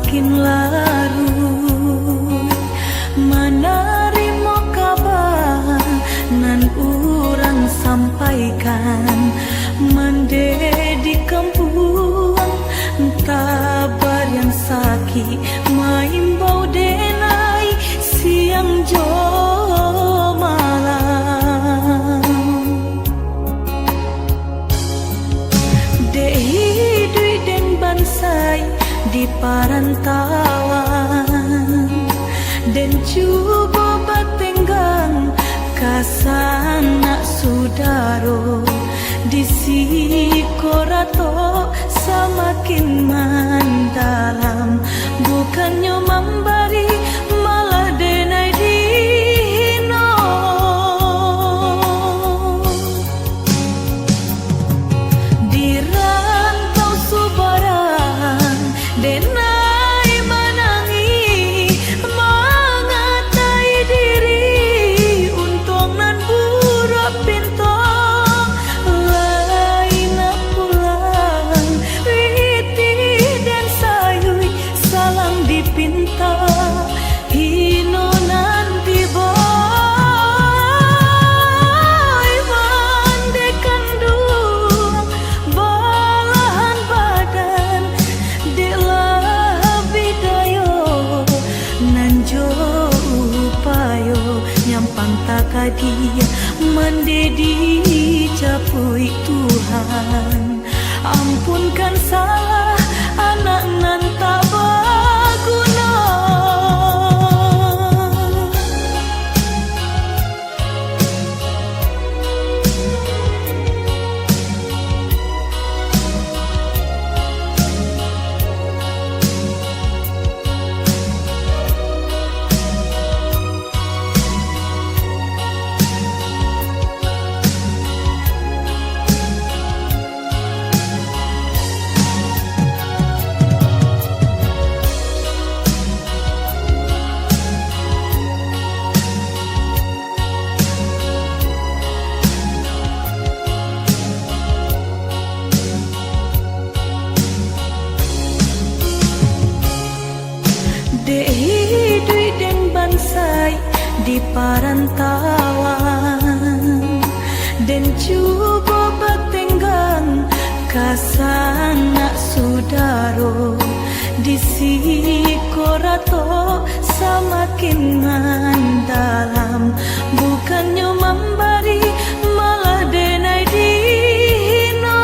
semakin larut. Manarimo kabar nan urang sampaikan, mande di kampung tabar yang sakit maimbau denai siang jo malam. Dei dui den bansai di parantauan, dan cuba batenggang kasana sudaro di sikorato semakin mendalam. Bukannya memberi malah denai dihino. Di rantau subaran denai menangi mengatai diri untung nan buruk pintu lain pulang witi dan sayui salam dipinta hino nanti boy mandekan dua balahan badan delah bidayo nanjo upayo nyampang takadia mendedi capui Tuhan. Ampunkan salah anak nan tak berguna. Dei dui den bansai di parantauan, dan cuba batenggang kasana sudaro di sikorato semakin mendalam. Bukannya memberi malah denai dihino.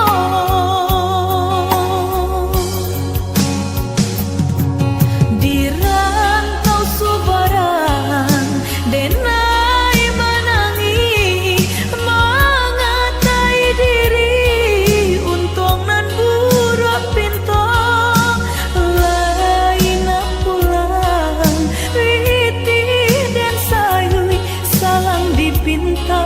Di rantau subaran denai menangi mengatai diri untung nan buruk pintu lain pulang witi dan sayui salang dipinta